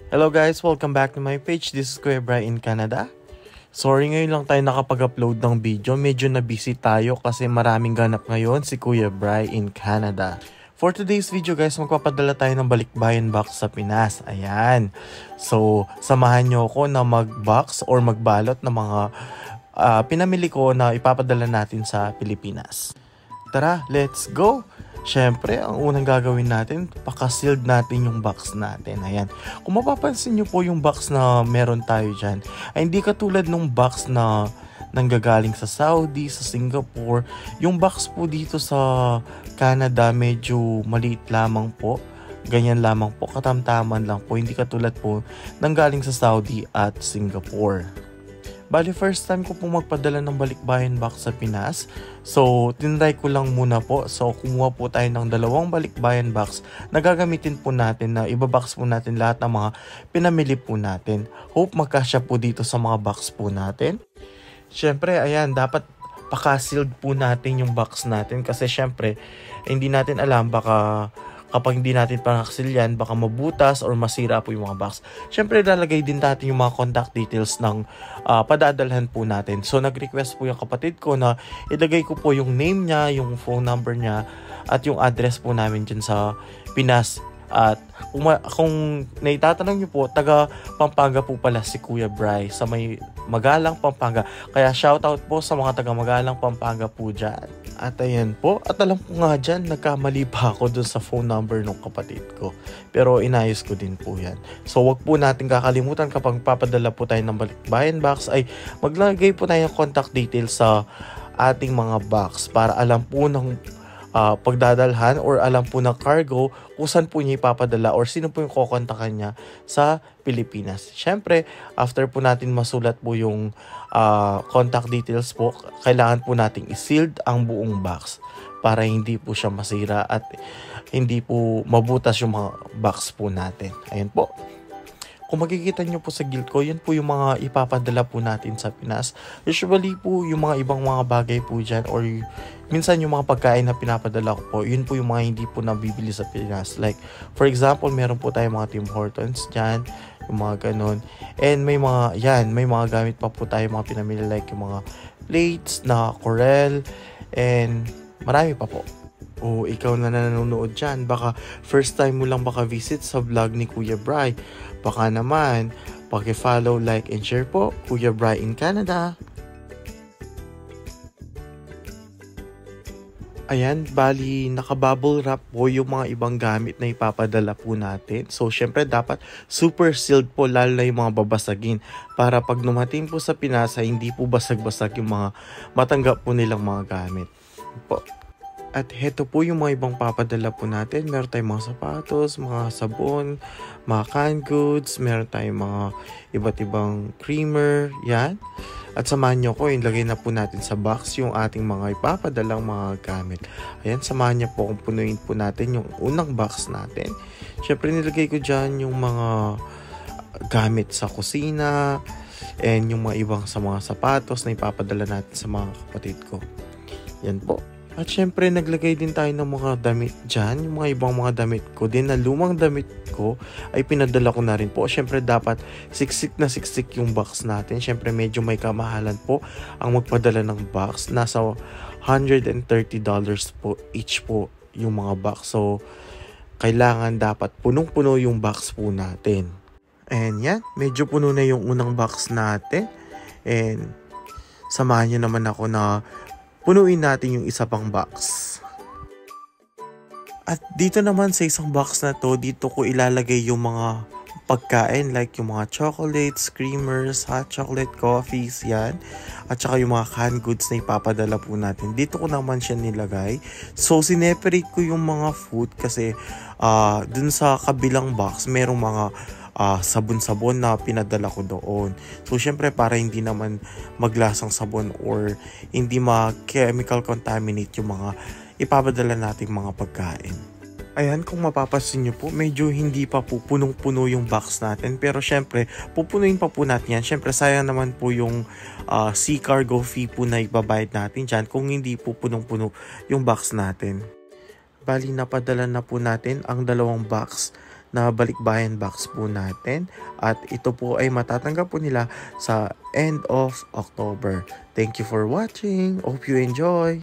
Hello guys, welcome back to my page. This is Kuya Bry in Canada. Sorry, ngayon lang tayo nakapag-upload ng video. Medyo na-busy tayo kasi maraming ganap ngayon si Kuya Bry in Canada. For today's video guys, magpapadala tayo ng balikbayan box sa Pinas. Ayan. So, samahan nyo ako na mag-box or magbalot ng mga pinamili ko na ipapadala natin sa Pilipinas. Tara, let's go! Siyempre, ang unang gagawin natin, paka-sealed natin yung box natin. Ayan. Kung mapapansin nyo po yung box na meron tayo dyan, ay hindi katulad nung box na nanggagaling sa Saudi, sa Singapore. Yung box po dito sa Canada, medyo maliit lamang po. Ganyan lamang po, katamtaman lang po. Hindi katulad po nanggaling sa Saudi at Singapore. Bali, first time ko pong magpadala ng balikbayan box sa Pinas. So, tinry ko lang muna po. So, kumuha po tayo ng 2 balikbayan box na gagamitin po natin na ibabox po natin lahat ng mga pinamili po natin. Hope magkasya po dito sa mga box po natin. Siyempre, ayan, dapat paka-sealed po natin yung box natin kasi siyempre, hindi natin alam baka kapag hindi natin panakasil yan, baka mabutas or masira po yung mga box. Siyempre, lalagay din natin yung mga contact details ng padadalhan po natin. So, nag-request po yung kapatid ko na ilagay ko po yung name niya, yung phone number niya, at yung address po namin dyan sa Pinas. At kung naitatanong nyo po, taga Pampanga po pala si Kuya Bry sa may Magalang, Pampanga. Kaya shoutout po sa mga taga Magalang, Pampanga po dyan. At ayan po, at alam ko nga dyan, nagkamali pa ako dun sa phone number ng kapatid ko. Pero inayos ko din po yan. So wag po natin kakalimutan kapag papadala po tayo ng balikbayan box ay maglagay po tayo ng contact details sa ating mga box para alam po ng pagdadalhan or alam po ng cargo kung saan po niya ipapadala or sino po yung kukontakan niya sa Pilipinas. Siyempre, after po natin masulat po yung contact details po, kailangan po nating i-sealed ang buong box para hindi po siya masira at hindi po mabutas yung mga box po natin. Ayan po. Kung makikita nyo po sa guild ko, yan po yung mga ipapadala po natin sa Pinas. Usually po, yung mga ibang mga bagay po dyan or minsan yung mga pagkain na pinapadala ko po, yun po yung mga hindi po nabibili sa Pinas. Like, for example, meron po tayong mga Tim Hortons dyan, yung mga ganun. And may mga gamit pa po tayo mga pinamili like yung mga plates na Corel and marami pa po. O ikaw na nanonood dyan, baka first time mo lang baka visit sa vlog ni Kuya Bry. Baka naman, paki-follow, like, and share po, Kuya Bry in Canada. Ayan, bali, naka-bubble wrap po yung mga ibang gamit na ipapadala po natin. So, syempre, dapat super sealed po, lalo na yung mga babasagin. Para pag dumating po sa Pinas, hindi po basag-basag yung mga matanggap po nilang mga gamit po. At heto po yung mga ibang papadala po natin. Meron tayong mga sapatos, mga sabon, mga canned goods. Meron tayong mga iba't ibang creamer. Yan. At samahan nyo ko, ilagay na po natin sa box yung ating mga ipapadalang mga gamit. Ayan, samahan nyo po kung punuin po natin yung unang box natin. Siyempre, nilagay ko dyan yung mga gamit sa kusina and yung mga ibang sa mga sapatos na ipapadala natin sa mga kapatid ko. Yan po. At syempre, naglagay din tayo ng mga damit dyan. Yung mga ibang mga damit ko din na lumang damit ko ay pinadala ko na rin po. Syempre, dapat siksik na siksik yung box natin. Syempre, medyo may kamahalan po ang magpadala ng box. Nasa $130 po each po yung mga box. So, kailangan dapat punong-puno yung box po natin. And yan, medyo puno na yung unang box natin. And samahan nyo naman ako na punuin natin yung isa pang box. At dito naman sa isang box na to, dito ko ilalagay yung mga pagkain like yung mga chocolates, creamers, hot chocolate, coffees, yan. At saka yung mga canned goods na ipapadala po natin. Dito ko naman siya nilagay. So, sineperate ko yung mga food kasi dun sa kabilang box, merong mga sabon-sabon na pinadala ko doon. So, syempre, para hindi naman maglasang sabon or hindi ma-chemical contaminate yung mga ipapadala nating mga pagkain. Ayan, kung mapapansin nyo po, medyo hindi pa po punong-puno yung box natin. Pero syempre, pupunuin pa po natin yan. Syempre, sayang naman po yung sea cargo fee po na ibabayad natin dyan kung hindi po punong-puno yung box natin. Bali, napadala na po natin ang 2 box na balikbayan box po natin. At ito po ay matatanggap po nila sa end of October. Thank you for watching. Hope you enjoy.